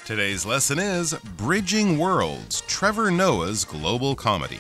Today's lesson is Bridging Worlds, Trevor Noah's Global Comedy.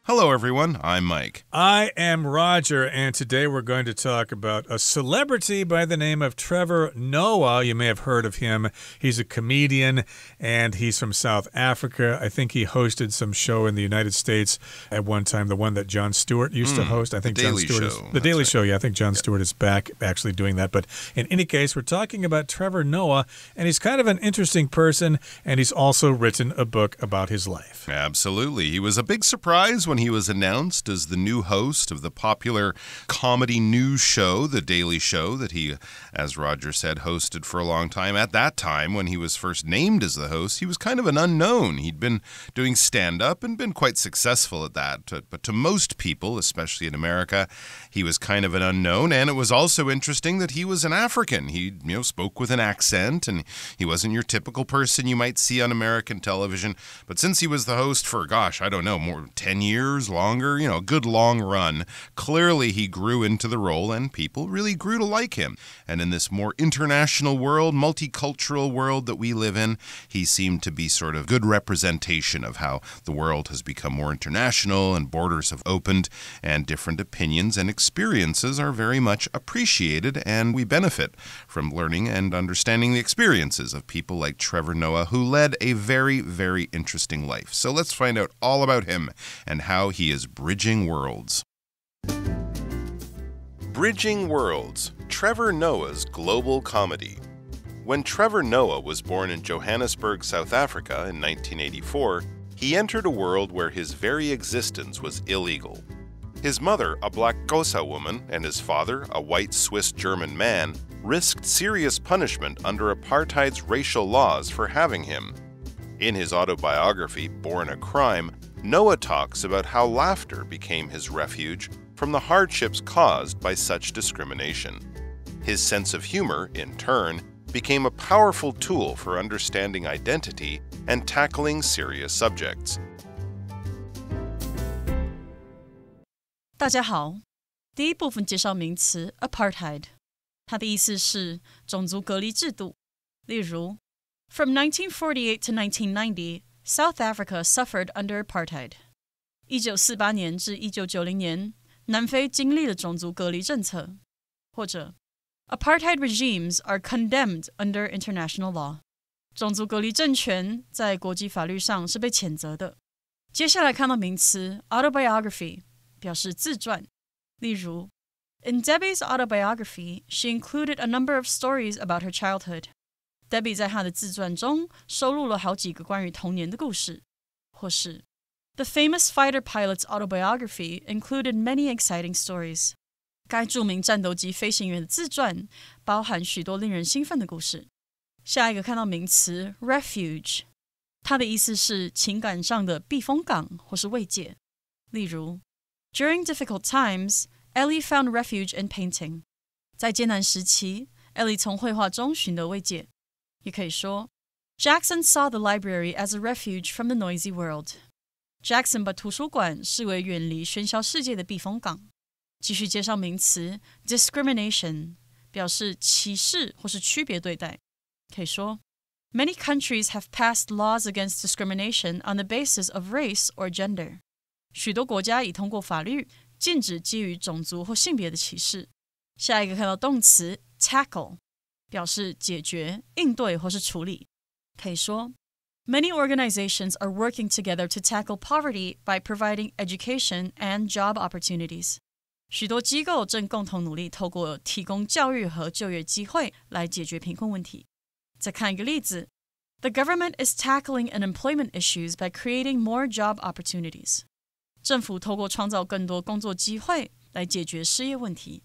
Hello, everyone. I'm Mike. I am Roger, and today we're going to talk about a celebrity by the name of Trevor Noah. You may have heard of him. He's a comedian, and he's from South Africa. I think he hosted some show in the United States at one time, the one that Jon Stewart used to host. I think The Daily Show. The Daily Show, yeah. I think Jon Stewart is back actually doing that. But in any case, we're talking about Trevor Noah, and he's kind of an interesting person, and he's also written a book about his life. Absolutely. He was a big surprise when he was announced as the new host of the popular comedy news show, The Daily Show, that he, as Roger said, hosted for a long time. At that time, when he was first named as the host, he was kind of an unknown. He'd been doing stand-up and been quite successful at that. But to most people, especially in America, he was kind of an unknown. And it was also interesting that he was an African. He, spoke with an accent, and he wasn't your typical person you might see on American television. But since he was the host for, more 10 years, longer, a good long run, clearly he grew into the role and people really grew to like him. And in this more international world, multicultural world that we live in, he seemed to be sort of good representation of how the world has become more international and borders have opened and different opinions and experiences are very much appreciated, and we benefit from learning and understanding the experiences of people like Trevor Noah, who led a very, very interesting life. So let's find out all about him and how he is bridging worlds. Bridging Worlds, Trevor Noah's Global Comedy. When Trevor Noah was born in Johannesburg, South Africa in 1984, he entered a world where his very existence was illegal. His mother, a black Xhosa woman, and his father, a white Swiss-German man, risked serious punishment under apartheid's racial laws for having him. In his autobiography, Born a Crime, Noah talks about how laughter became his refuge from the hardships caused by such discrimination. His sense of humor, in turn, became a powerful tool for understanding identity and tackling serious subjects. 大家好，第一部分介绍名词 apartheid， 它的意思是种族隔离制度。例如 From 1948 to 1990, South Africa suffered under apartheid. 1948年至1990年，南非经历了种族隔离政策。或者 Apartheid regimes are condemned under international law. 种族隔离政权在国际法律上是被谴责的。接下来看到名词 autobiography， 表示自传。例如 In Debbie's autobiography, she included a number of stories about her childhood. Debbie 在她的自传中收录了好几个关于童年的故事。或是 The famous fighter pilot's autobiography included many exciting stories. 该著名战斗机飞行员的自传包含许多令人兴奋的故事。下一个看到名词 refuge， 它的意思是情感上的避风港或是慰藉。例如 During difficult times, Ellie found refuge in painting. 在艰难时期 Ellie 从绘画中寻得慰藉。也可以说 Jackson saw the library as a refuge from the noisy world. Jackson 把图书馆视为远离喧嚣世界的避风港。继续介绍名词 discrimination， 表示歧视或是区别对待。可以说 Many countries have passed laws against discrimination on the basis of race or gender. 许多国家已通过法律禁止基于种族或性别的歧视。下一个看到动词 tackle， 表示解决、应对或是处理。可以说 Many organizations are working together to tackle poverty by providing education and job opportunities. 许多机构正共同努力透过提供教育和就业机会来解决贫困问题。再看一个例子 The government is tackling unemployment issues by creating more job opportunities. 政府透过创造更多工作机会来解决失业问题。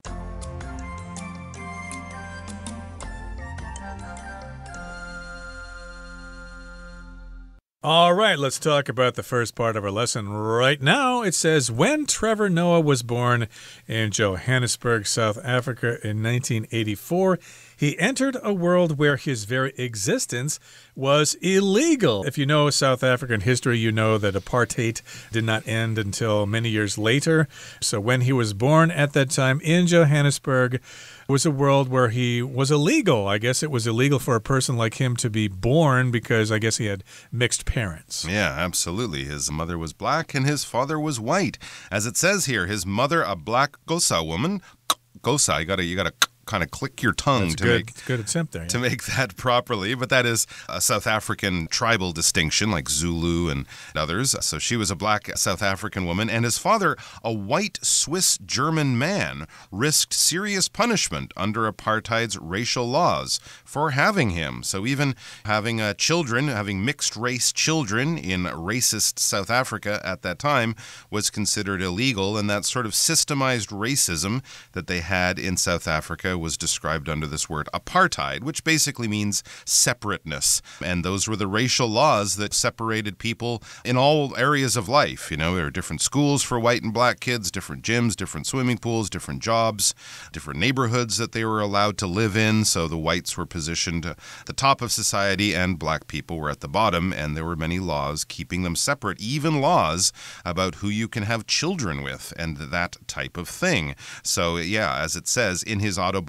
All right, let's talk about the first part of our lesson right now. It says, when Trevor Noah was born in Johannesburg, South Africa in 1984, He entered a world where his very existence was illegal. If you know South African history, you know that apartheid did not end until many years later. So when he was born at that time in Johannesburg, was a world where he was illegal. I guess it was illegal for a person like him to be born because I guess he had mixed parents. Yeah, absolutely. His mother was black and his father was white. As it says here, his mother, a black Xhosa woman. Xhosa, you gotta kind of click your tongue That's to good. make It's good attempt there. Yeah. to make that properly, but that is a South African tribal distinction like Zulu and others. So she was a black South African woman, and his father, a white Swiss German man, risked serious punishment under apartheid's racial laws for having him. So even having children, having mixed race children in racist South Africa at that time was considered illegal, and that sort of systemized racism that they had in South Africa was described under this word apartheid, which basically means separateness. And those were the racial laws that separated people in all areas of life. You know, there were different schools for white and black kids, different gyms, different swimming pools, different jobs, different neighborhoods that they were allowed to live in. So the whites were positioned at the top of society and black people were at the bottom, and there were many laws keeping them separate, even laws about who you can have children with and that type of thing. So yeah, as it says in his autobiography,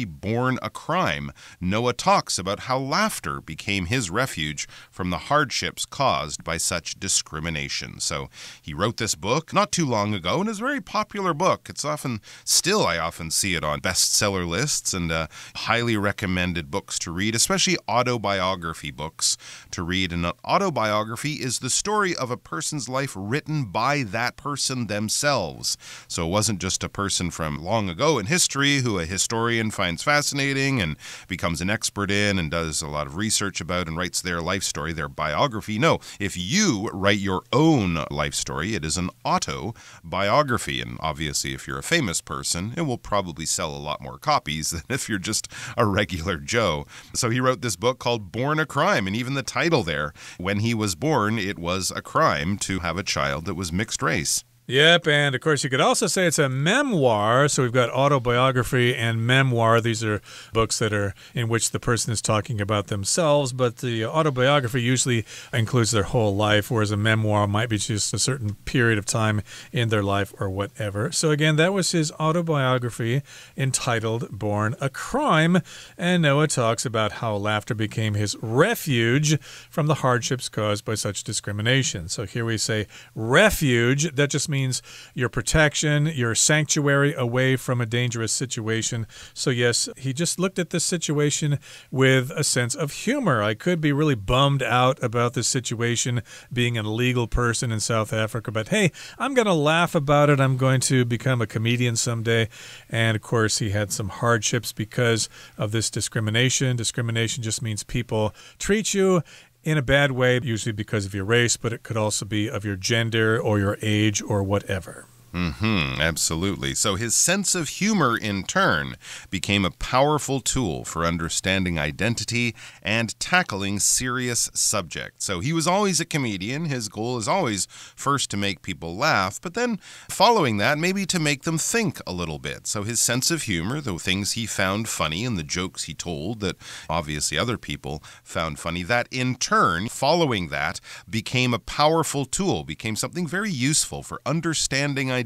Born a Crime, Noah talks about how laughter became his refuge from the hardships caused by such discrimination. So he wrote this book not too long ago, and it's a very popular book. It's I often see it on bestseller lists and highly recommended books to read, especially autobiography books to read. And an autobiography is the story of a person's life written by that person themselves. So it wasn't just a person from long ago in history who a historian finds fascinating and becomes an expert in and does a lot of research about and writes their life story, their biography. No, if you write your own life story, it is an autobiography. And obviously, if you're a famous person, it will probably sell a lot more copies than if you're just a regular Joe. So he wrote this book called Born a Crime, and even the title there, when he was born, it was a crime to have a child that was mixed race. Yep, and of course you could also say it's a memoir. So we've got autobiography and memoir. These are books that are in which the person is talking about themselves, but the autobiography usually includes their whole life, whereas a memoir might be just a certain period of time in their life or whatever. So again, that was his autobiography entitled Born a Crime, and Noah talks about how laughter became his refuge from the hardships caused by such discrimination. So here we say refuge. That just means your protection, your sanctuary away from a dangerous situation. So yes, he just looked at this situation with a sense of humor. I could be really bummed out about this situation, being an illegal person in South Africa, but hey, I'm going to laugh about it. I'm going to become a comedian someday. And of course, he had some hardships because of this discrimination. Discrimination just means people treat you in a bad way, usually because of your race, but it could also be of your gender or your age or whatever. Absolutely. So his sense of humor, in turn, became a powerful tool for understanding identity and tackling serious subjects. So he was always a comedian. His goal is always first to make people laugh, but then following that, maybe to make them think a little bit. So his sense of humor, the things he found funny and the jokes he told that obviously other people found funny, that in turn, following that, became a powerful tool, became something very useful for understanding identity.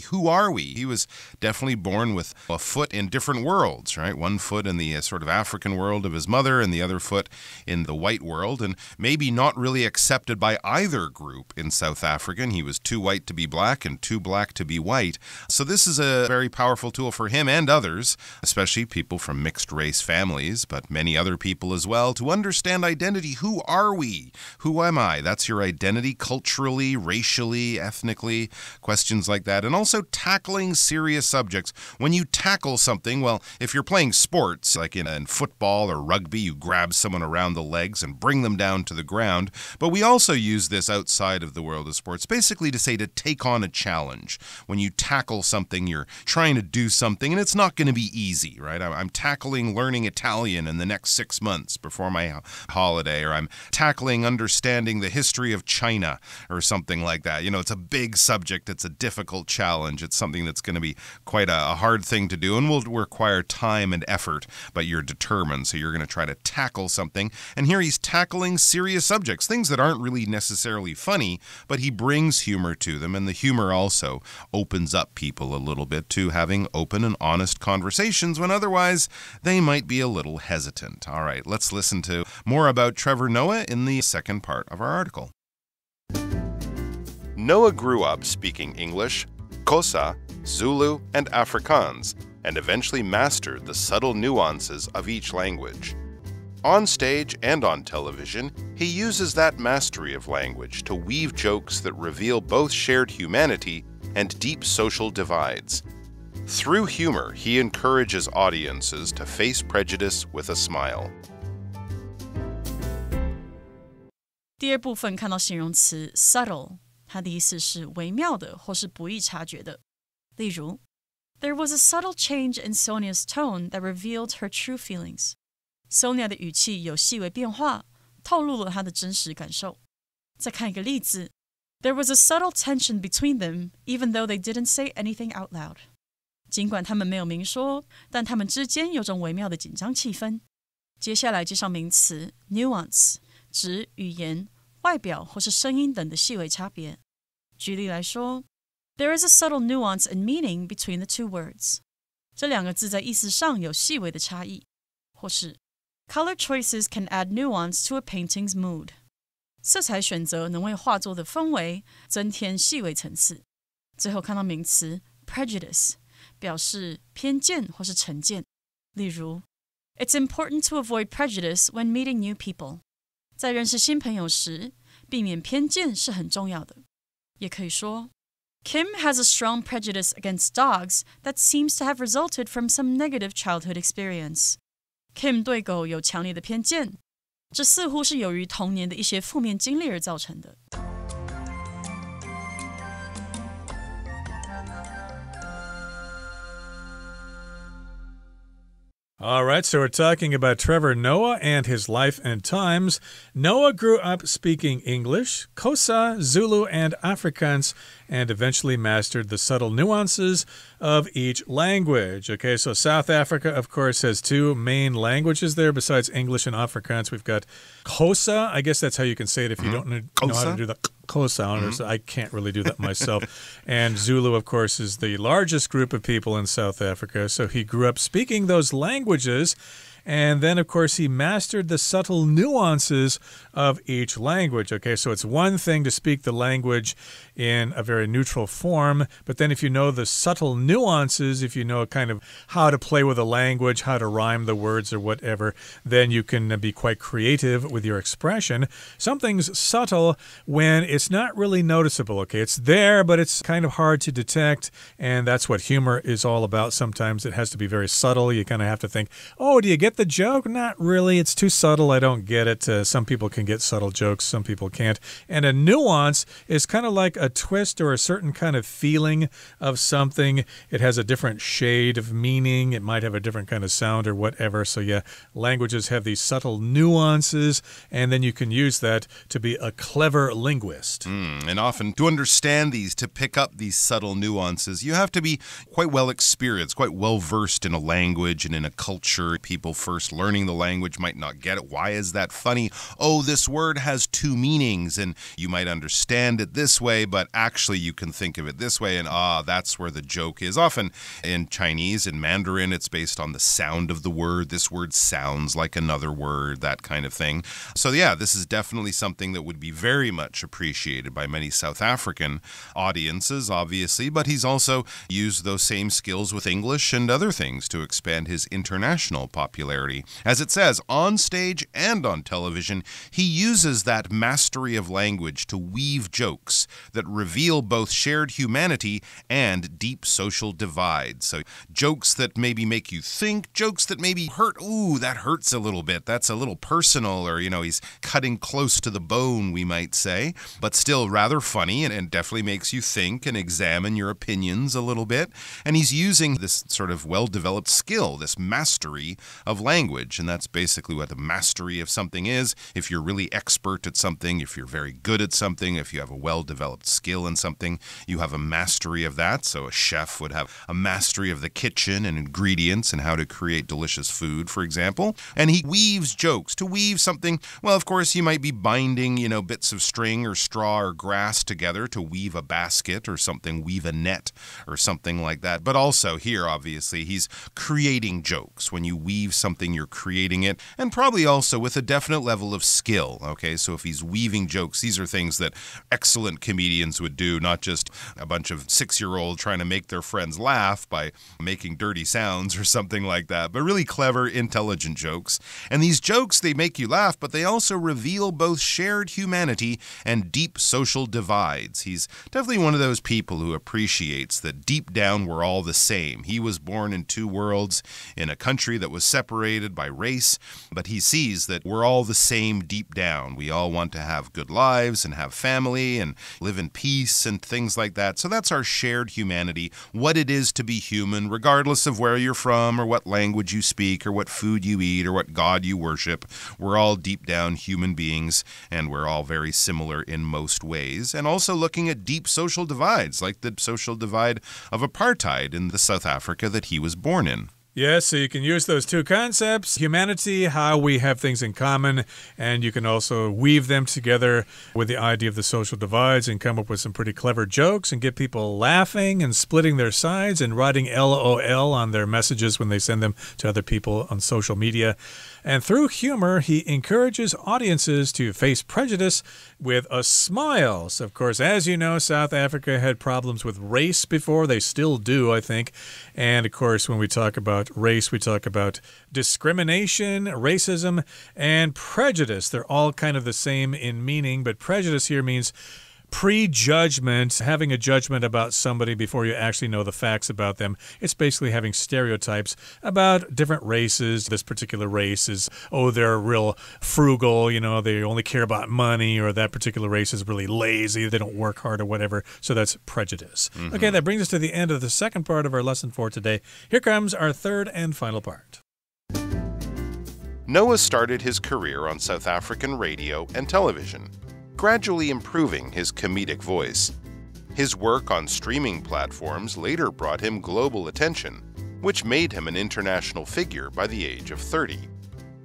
Who are we? He was definitely born with a foot in different worlds, right? One foot in the sort of African world of his mother and the other foot in the white world, and maybe not really accepted by either group in South Africa. And he was too white to be black and too black to be white. So this is a very powerful tool for him and others, especially people from mixed race families, but many other people as well, to understand identity. Who are we? Who am I? That's your identity culturally, racially, ethnically, questions like that, and also tackling serious subjects. When you tackle something, well, if you're playing sports, like in football or rugby, you grab someone around the legs and bring them down to the ground. But we also use this outside of the world of sports, basically to say to take on a challenge. When you tackle something, you're trying to do something, and it's not going to be easy, right? I'm tackling learning Italian in the next 6 months before my holiday, or I'm tackling understanding the history of China or something like that. You know, it's a big subject. It's a difficult difficult challenge. It's something that's going to be quite a hard thing to do and will require time and effort, but you're determined, so you're going to try to tackle something. And here he's tackling serious subjects, things that aren't really necessarily funny, but he brings humor to them, and the humor also opens up people a little bit to having open and honest conversations when otherwise they might be a little hesitant. All right, let's listen to more about Trevor Noah in the second part of our article. Noah grew up speaking English, Xhosa, Zulu, and Afrikaans, and eventually mastered the subtle nuances of each language. On stage and on television, he uses that mastery of language to weave jokes that reveal both shared humanity and deep social divides. Through humor, he encourages audiences to face prejudice with a smile. 第二部分看到形容词 subtle， 它的意思是微妙的或是不易察觉的。例如 There was a subtle change in Sonia's tone that revealed her true feelings. Sonia 的语气有细微变化，透露了她的真实感受。再看一个例子 There was a subtle tension between them, even though they didn't say anything out loud. 尽管他们没有明说，但他们之间有种微妙的紧张气氛。接下来介绍名词 nuance， 指语言、外表或是声音等的细微差别。举例来说 There is a subtle nuance in meaning between the two words. 这两个字在意思上有细微的差异。或是 Color choices can add nuance to a painting's mood. 色彩选择能为画作的氛围增添细微层次。最后看到名词 prejudice， 表示偏见或是成见。例如 It's important to avoid prejudice when meeting new people. 在认识新朋友时，避免偏见是很重要的。也可以说 Kim has a strong prejudice against dogs that seems to have resulted from some negative childhood experience. Kim 对狗有强烈的偏见，这似乎是由于童年的一些负面经历而造成的。All right, so we're talking about Trevor Noah and his life and times. Noah grew up speaking English, Xhosa, Zulu, and Afrikaans, and eventually mastered the subtle nuances of each language. Okay, so South Africa, of course, has two main languages there besides English and Afrikaans. We've got Xhosa. I guess that's how you can say it if you don't know how to do the K sound. So I can't really do that myself. And Zulu, of course, is the largest group of people in South Africa. So he grew up speaking those languages. And then, of course, he mastered the subtle nuances of each language. Okay, so it's one thing to speak the language in a very neutral form, but then if you know the subtle nuances, if you know kind of how to play with a language, how to rhyme the words or whatever, then you can be quite creative with your expression. Something's subtle when it's not really noticeable. Okay, it's there, but it's kind of hard to detect, and that's what humor is all about. Sometimes it has to be very subtle. You kind of have to think, oh, do you get the joke? Not really. It's too subtle. I don't get it. Some people can get subtle jokes. Some people can't. And a nuance is kind of like a twist or a certain kind of feeling of something. It has a different shade of meaning. It might have a different kind of sound or whatever. So yeah, languages have these subtle nuances, and then you can use that to be a clever linguist. And often to understand these, to pick up these subtle nuances, you have to be quite well experienced, quite well versed in a language and in a culture. People first learning the language might not get it. Why is that funny? Oh, this word has two meanings, and you might understand it this way, but actually you can think of it this way, and that's where the joke is. Often in Chinese, in Mandarin, it's based on the sound of the word. This word sounds like another word, that kind of thing. So yeah, this is definitely something that would be very much appreciated by many South African audiences, obviously, but he's also used those same skills with English and other things to expand his international popularity. As it says, on stage and on television, he uses that mastery of language to weave jokes that reveal both shared humanity and deep social divides. So jokes that maybe make you think, jokes that maybe hurt. Ooh, that hurts a little bit. That's a little personal, or, he's cutting close to the bone, we might say, but still rather funny and definitely makes you think and examine your opinions a little bit. And he's using this sort of well-developed skill, this mastery of language, and that's basically what the mastery of something is. If you're really expert at something, if you're very good at something, if you have a well-developed skill in something, you have a mastery of that. So a chef would have a mastery of the kitchen and ingredients and how to create delicious food, for example. And he weaves jokes. To weave something, well, of course, you might be binding, bits of string or straw or grass together to weave a basket or something, weave a net or something like that. But also here, obviously, he's creating jokes. When you weave something, you're creating it, and probably also with a definite level of skill, okay? So if he's weaving jokes, these are things that excellent comedians would do, not just a bunch of 6-year-olds trying to make their friends laugh by making dirty sounds or something like that, but really clever, intelligent jokes. And these jokes, they make you laugh, but they also reveal both shared humanity and deep social divides. He's definitely one of those people who appreciates that deep down we're all the same. He was born in two worlds, in a country that was separated by race, but he sees that we're all the same deep down. We all want to have good lives and have family and live in peace and things like that. So that's our shared humanity, what it is to be human, regardless of where you're from or what language you speak or what food you eat or what God you worship. We're all deep down human beings, and we're all very similar in most ways. And also looking at deep social divides, like the social divide of apartheid in the South Africa that he was born in. Yes, so you can use those two concepts, humanity, how we have things in common, and you can also weave them together with the idea of the social divides and come up with some pretty clever jokes and get people laughing and splitting their sides and writing LOL on their messages when they send them to other people on social media. And through humor, he encourages audiences to face prejudice with a smile. So, of course, as you know, South Africa had problems with race before. They still do, I think. And, of course, when we talk about race, we talk about discrimination, racism, and prejudice. They're all kind of the same in meaning, but prejudice here means prejudgment, having a judgment about somebody before you actually know the facts about them. It's basically having stereotypes about different races. This particular race is, they're real frugal, they only care about money, or that particular race is really lazy, they don't work hard or whatever. So that's prejudice. Okay, that brings us to the end of the second part of our lesson for today. Here comes our third and final part. Noah started his career on South African radio and television, gradually improving his comedic voice. His work on streaming platforms later brought him global attention, which made him an international figure by the age of 30.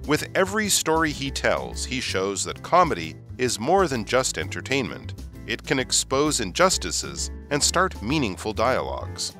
With every story he tells, he shows that comedy is more than just entertainment. It can expose injustices and start meaningful dialogues.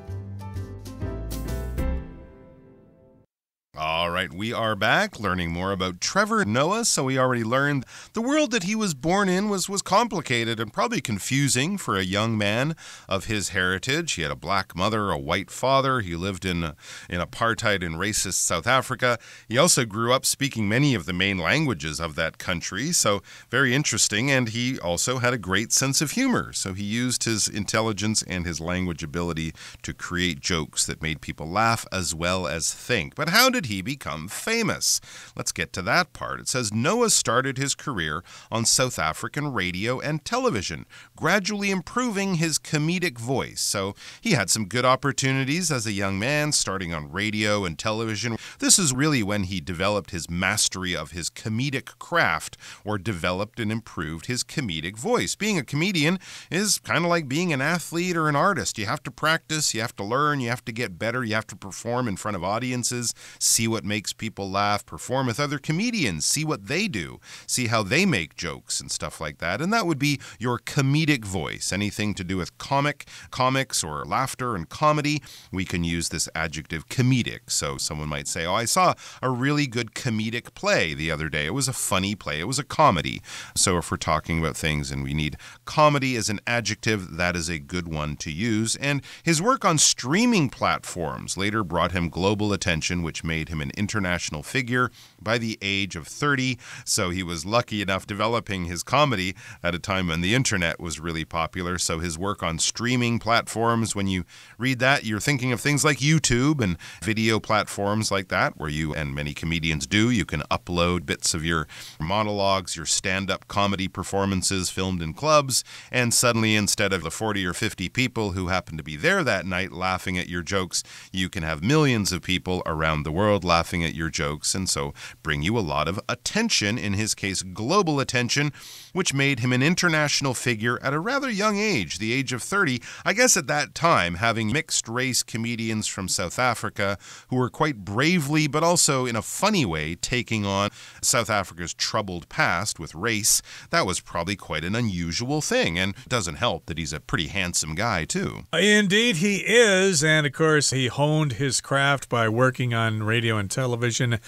All right, we are back learning more about Trevor Noah. So we already learned the world that he was born in was complicated and probably confusing for a young man of his heritage. He had a black mother, a white father. He lived in apartheid and racist South Africa. He also grew up speaking many of the main languages of that country. So very interesting. And he also had a great sense of humor. So he used his intelligence and his language ability to create jokes that made people laugh as well as think. But how did he become famous? Let's get to that part. It says Noah started his career on South African radio and television, gradually improving his comedic voice. So he had some good opportunities as a young man, starting on radio and television. This is really when he developed his mastery of his comedic craft, or developed and improved his comedic voice. Being a comedian is kind of like being an athlete or an artist. You have to practice, you have to learn, you have to get better, you have to perform in front of audiences, see what makes people laugh, perform with other comedians, see what they do, see how they make jokes and stuff like that. And that would be your comedic voice. Anything to do with comics or laughter and comedy, we can use this adjective comedic. So someone might say, I saw a really good comedic play the other day. It was a funny play. It was a comedy. So if we're talking about things and we need comedy as an adjective, that is a good one to use. And his work on streaming platforms later brought him global attention, which made him an international figure by the age of 30. So he was lucky enough developing his comedy at a time when the internet was really popular. So his work on streaming platforms, when you read that, you're thinking of things like YouTube and video platforms like that, where you, and many comedians do, you can upload bits of your monologues, your stand-up comedy performances filmed in clubs, and suddenly instead of the 40 or 50 people who happen to be there that night laughing at your jokes, you can have millions of people around the world laughing at your jokes, and so bring you a lot of attention, in his case global attention, which made him an international figure at a rather young age, the age of 30. I guess at that time, having mixed-race comedians from South Africa who were quite bravely, but also in a funny way, taking on South Africa's troubled past with race, that was probably quite an unusual thing, and it doesn't help that he's a pretty handsome guy, too. Indeed, he is, and of course, he honed his craft by working on radio and television,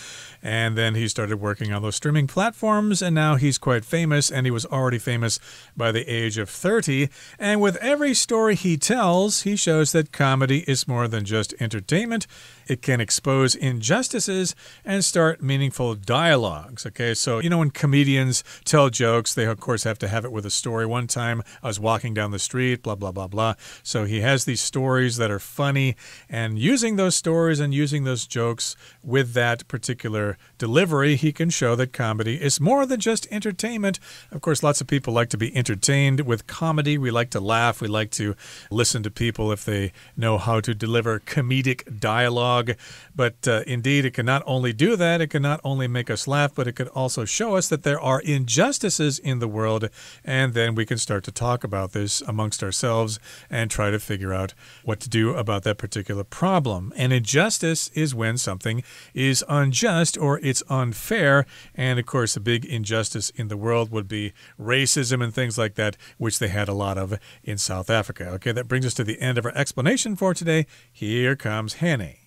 and then he started working on those streaming platforms, and now he's quite famous, and he was already famous by the age of 30. And with every story he tells, he shows that comedy is more than just entertainment. It can expose injustices and start meaningful dialogues. Okay, so, you know, when comedians tell jokes, they, of course, have to have it with a story. One time, I was walking down the street, blah, blah, blah, blah. So he has these stories that are funny, and using those stories and using those jokes with that particular delivery, he can show that comedy is more than just entertainment. Of course, lots of people like to be entertained with comedy. We like to laugh. We like to listen to people if they know how to deliver comedic dialogue. But indeed, it can not only do that, it can not only make us laugh, but it could also show us that there are injustices in the world, and then we can start to talk about this amongst ourselves and try to figure out what to do about that particular problem. An injustice is when something is unjust or it's unfair, and of course, a big injustice in the world would be racism and things like that, which they had a lot of in South Africa. Okay, that brings us to the end of our explanation for today. Here comes Hanny.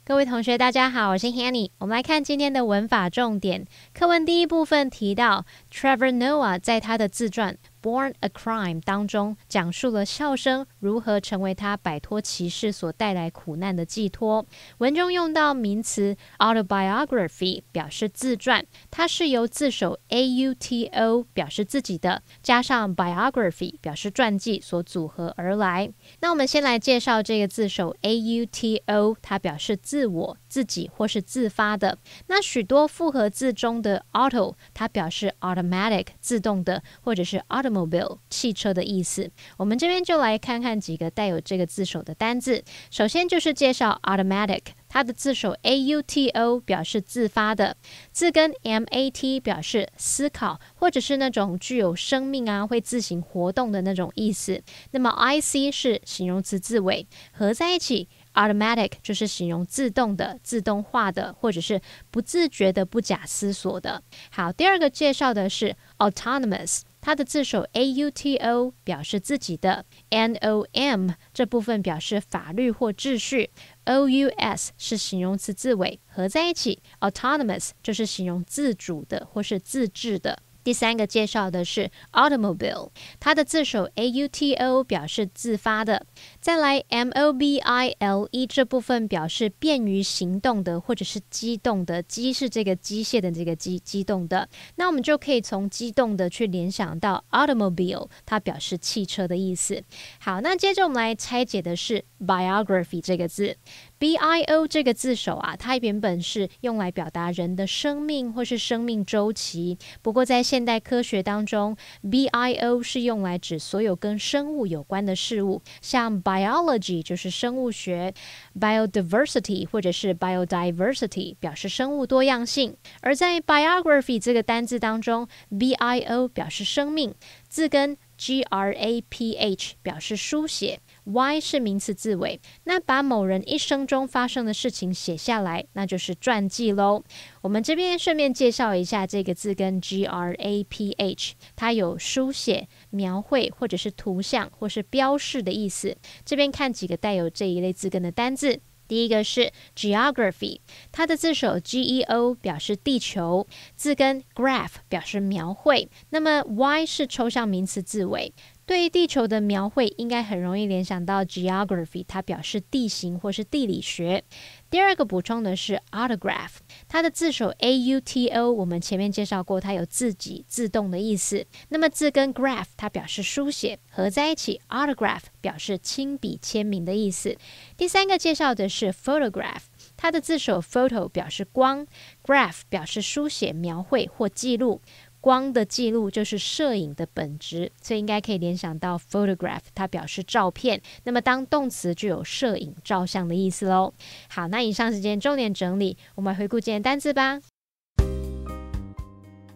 各位同学大家好，我是 Hanny。 我们来看今天的文法重点。课文第一部分提到 Trevor Noah 在他的自传 Born a Crime 当中讲述了笑声如何成为他摆脱歧视所带来苦难的寄托。文中用到名词 autobiography 表示自传，它是由字首 auto 表示自己的，加上 biography 表示传记所组合而来。那我们先来介绍这个字首 auto， 它表示自我、自己或是自发的。那许多复合字中的 auto 它表示 automatic 自动的，或者是 automobile 汽车的意思。我们这边就来看看几个带有这个字首的单字。首先就是介绍 automatic， 它的字首 auto 表示自发的，字根 mat 表示思考，或者是那种具有生命啊会自行活动的那种意思。那么 ic 是形容词字尾，合在一起automatic 就是形容自动的、自动化的，或者是不自觉的、不假思索的。好，第二个介绍的是 autonomous， 它的字首 auto 表示自己的， nom 这部分表示法律或秩序， ous 是形容词字尾，合在一起 autonomous 就是形容自主的或是自治的。第三个介绍的是 automobile， 它的字首 auto 表示自发的，再来 mobile 这部分表示便于行动的或者是机动的，机是这个机械的这个机，机动的。那我们就可以从机动的去联想到 automobile， 它表示汽车的意思。好，那接着我们来拆解的是 biography 这个字。bio 这个字首啊，它原本是用来表达人的生命或是生命周期，不过在现代科学当中 bio 是用来指所有跟生物有关的事物，像 biology 就是生物学， biodiversity 或者是 biodiversity 表示生物多样性。而在 biography 这个单字当中 bio 表示生命，字根graph 表示书写， Y 是名词字尾，那把某人一生中发生的事情写下来，那就是传记咯。我们这边顺便介绍一下这个字根 graph， 它有书写、描绘或者是图像或是标示的意思。这边看几个带有这一类字根的单字。第一个是 geography， 它的字首 geo 表示地球，字根 graph 表示描绘，那么 Y 是抽象名词字尾，对于地球的描绘应该很容易联想到 geography， 它表示地形或是地理学。第二个补充的是 autograph， 它的字首 auto 我们前面介绍过，它有自己自动的意思。那么字跟 graph 它表示书写，合在一起 autograph 表示亲笔签名的意思。第三个介绍的是 photograph， 它的字首 photo 表示光， graph 表示书写、描绘或记录。光的记录就是摄影的本质，所以应该可以联想到 photograph， 它表示照片，那么当动词就有摄影、照相的意思咯。好，那以上时间重点整理，我们来回顾今天单字吧。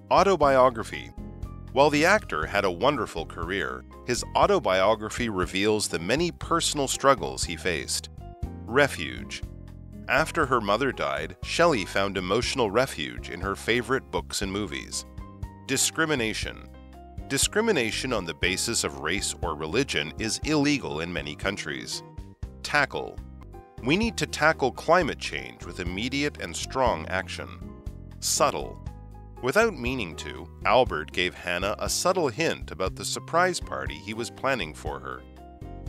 Autobiography. While the actor had a wonderful career, his autobiography reveals the many personal struggles he faced. Refuge. After her mother died, Shelley found emotional refuge in her favorite books and movies. Discrimination. Discrimination on the basis of race or religion is illegal in many countries. Tackle. We need to tackle climate change with immediate and strong action. Subtle. Without meaning to, Albert gave Hannah a subtle hint about the surprise party he was planning for her.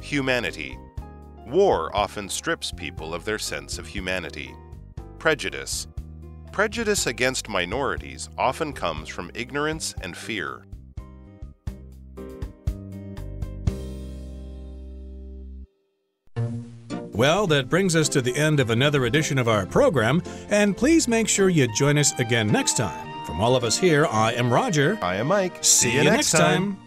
Humanity. War often strips people of their sense of humanity. Prejudice. Prejudice against minorities often comes from ignorance and fear. Well, that brings us to the end of another edition of our program, and please make sure you join us again next time. From all of us here, I am Roger. I am Mike. See you next time.